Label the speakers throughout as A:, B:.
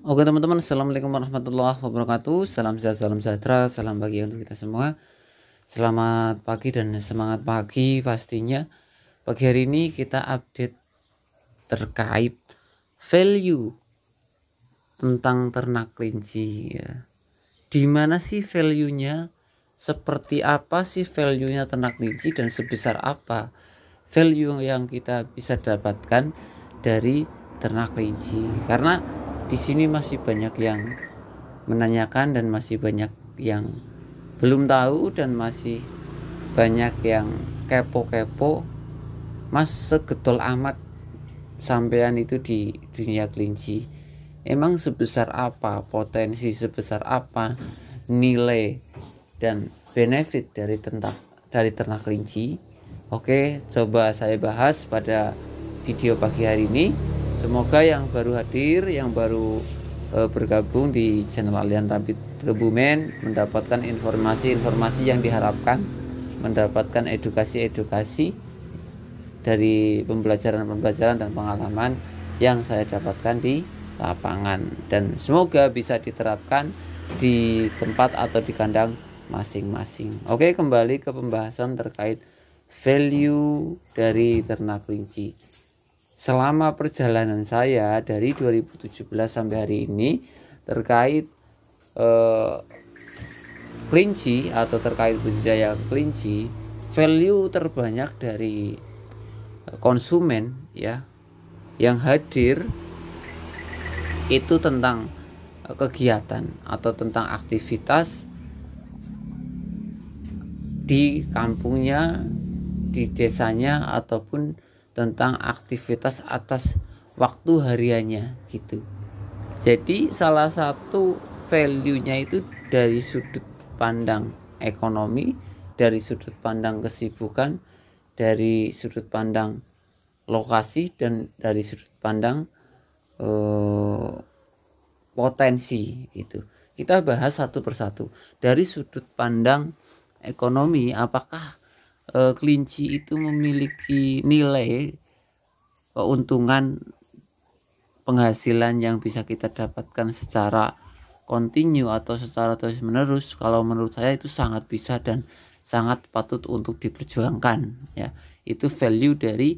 A: Oke teman-teman, assalamualaikum warahmatullahi wabarakatuh. Salam sehat, salam sejahtera, salam bahagia untuk kita semua. Selamat pagi dan semangat pagi pastinya. Pagi hari ini kita update terkait value tentang ternak kelinci ya. Dimana sih value-nya? Seperti apa sih value-nya ternak kelinci dan sebesar apa value yang kita bisa dapatkan dari ternak kelinci? Karena di sini masih banyak yang menanyakan dan masih banyak yang belum tahu dan masih banyak yang kepo-kepo. Mas, segetol amat sampean itu di dunia kelinci. Emang sebesar apa potensi, sebesar apa nilai dan benefit dari ternak kelinci? Oke, coba saya bahas pada video pagi hari ini. Semoga yang baru hadir, yang baru bergabung di channel Alian Rabbit Kebumen mendapatkan informasi-informasi yang diharapkan, mendapatkan edukasi-edukasi dari pembelajaran-pembelajaran dan pengalaman yang saya dapatkan di lapangan, dan semoga bisa diterapkan di tempat atau di kandang masing-masing. Oke, kembali ke pembahasan terkait value dari ternak kelinci. Selama perjalanan saya dari 2017 sampai hari ini terkait kelinci atau terkait budidaya kelinci, value terbanyak dari konsumen ya yang hadir itu tentang kegiatan atau tentang aktivitas di kampungnya, di desanya, ataupun tentang aktivitas atas waktu hariannya gitu. Jadi salah satu value-nya itu dari sudut pandang ekonomi, dari sudut pandang kesibukan, dari sudut pandang lokasi, dan dari sudut pandang potensi gitu. Kita bahas satu persatu. Dari sudut pandang ekonomi, apakah kelinci itu memiliki nilai keuntungan penghasilan yang bisa kita dapatkan secara kontinu atau secara terus menerus? Kalau menurut saya itu sangat bisa dan sangat patut untuk diperjuangkan ya. Itu value dari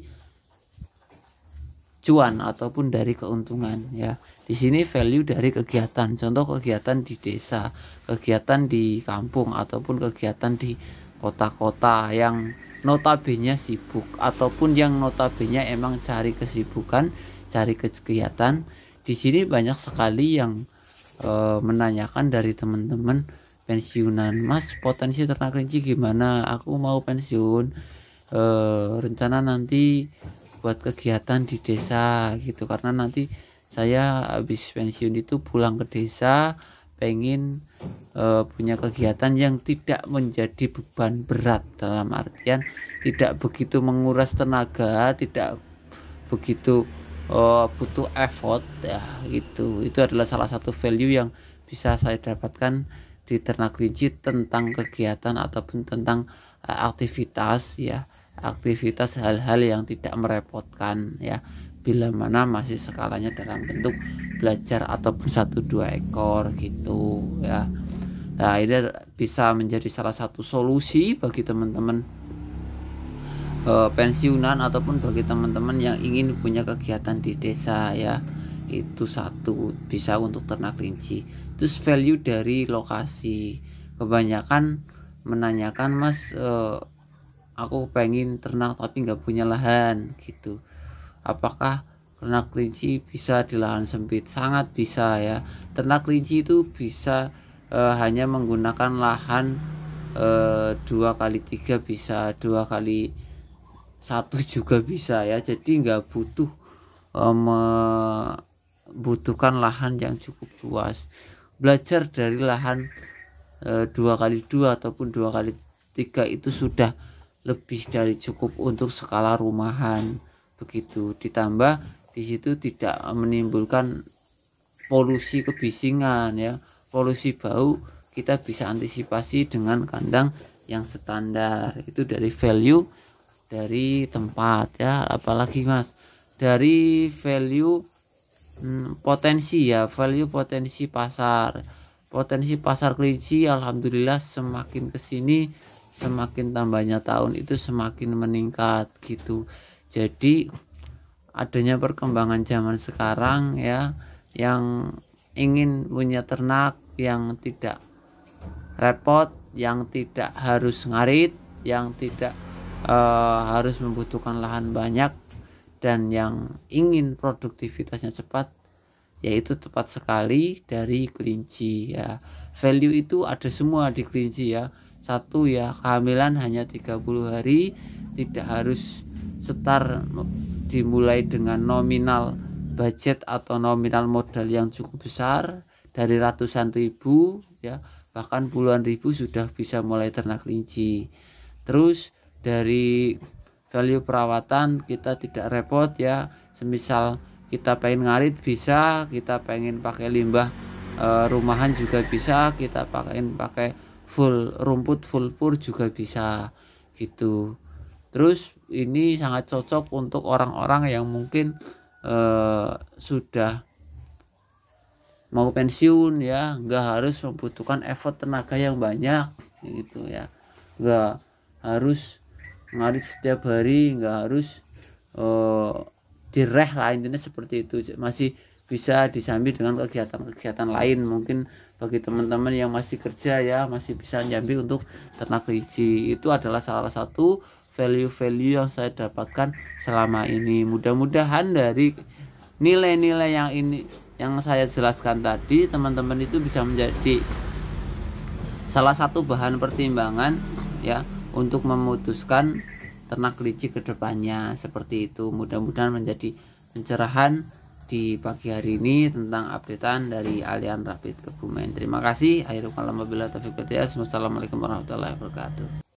A: cuan ataupun dari keuntungan ya. Di sini value dari kegiatan, contoh kegiatan di desa, kegiatan di kampung, ataupun kegiatan di kota-kota yang notabene sibuk, ataupun yang notabene emang cari kesibukan, cari kegiatan. Di sini banyak sekali yang menanyakan dari teman-teman pensiunan, Mas, potensi ternak kelinci gimana? Aku mau pensiun, rencana nanti buat kegiatan di desa gitu, karena nanti saya habis pensiun itu pulang ke desa pengen punya kegiatan yang tidak menjadi beban berat, dalam artian tidak begitu menguras tenaga, tidak begitu butuh effort ya gitu. Itu adalah salah satu value yang bisa saya dapatkan di ternak kelinci tentang kegiatan ataupun tentang aktivitas ya, aktivitas hal-hal yang tidak merepotkan ya, bila mana masih skalanya dalam bentuk belajar ataupun 1-2 ekor gitu ya. Nah, ini bisa menjadi salah satu solusi bagi teman-teman pensiunan ataupun bagi teman-teman yang ingin punya kegiatan di desa ya. Itu satu, bisa untuk ternak kelinci. Terus value dari lokasi, kebanyakan menanyakan, Mas, aku pengen ternak tapi nggak punya lahan gitu. Apakah ternak kelinci bisa di lahan sempit? Sangat bisa ya. Ternak kelinci itu bisa hanya menggunakan lahan 2x3 bisa, 2x1 juga bisa ya. Jadi nggak butuh membutuhkan lahan yang cukup luas. Belajar dari lahan 2x2 ataupun 2x3 itu sudah lebih dari cukup untuk skala rumahan begitu. Ditambah di situ tidak menimbulkan polusi kebisingan ya, polusi bau, kita bisa antisipasi dengan kandang yang standar. Itu dari value dari tempat ya. Apalagi, Mas, dari value potensi ya, value potensi pasar. Potensi pasar kelinci alhamdulillah semakin kesini semakin tambahnya tahun itu semakin meningkat gitu. Jadi adanya perkembangan zaman sekarang ya, yang ingin punya ternak yang tidak repot, yang tidak harus ngarit, yang tidak harus membutuhkan lahan banyak, dan yang ingin produktivitasnya cepat, yaitu tepat sekali dari kelinci ya. Value itu ada semua di kelinci ya. Satu ya, kehamilan hanya 30 hari, tidak harus setar dimulai dengan nominal budget atau nominal modal yang cukup besar dari ratusan ribu ya, bahkan puluhan ribu sudah bisa mulai ternak kelinci. Terus dari value perawatan kita tidak repot ya, semisal kita pengen ngarit bisa, kita pengen pakai limbah rumahan juga bisa, kita pakai full rumput full pur juga bisa gitu. Terus ini sangat cocok untuk orang-orang yang mungkin sudah mau pensiun ya, nggak harus membutuhkan effort tenaga yang banyak gitu ya, nggak harus ngarit setiap hari, nggak harus direh lah, intinya seperti itu. Masih bisa disambi dengan kegiatan-kegiatan lain. Mungkin bagi teman-teman yang masih kerja ya, masih bisa nyambi untuk ternak kelinci. Itu adalah salah satu value-value yang saya dapatkan selama ini. Mudah-mudahan dari nilai-nilai yang saya jelaskan tadi, teman-teman itu bisa menjadi salah satu bahan pertimbangan ya untuk memutuskan ternak kelinci ke depannya, seperti itu. Mudah-mudahan menjadi pencerahan di pagi hari ini tentang updatean dari Allian Rapid Kebumen. Terima kasih. Akhirul kalam wabillahi taufiq wal hidayah. Wassalamualaikum warahmatullahi wabarakatuh.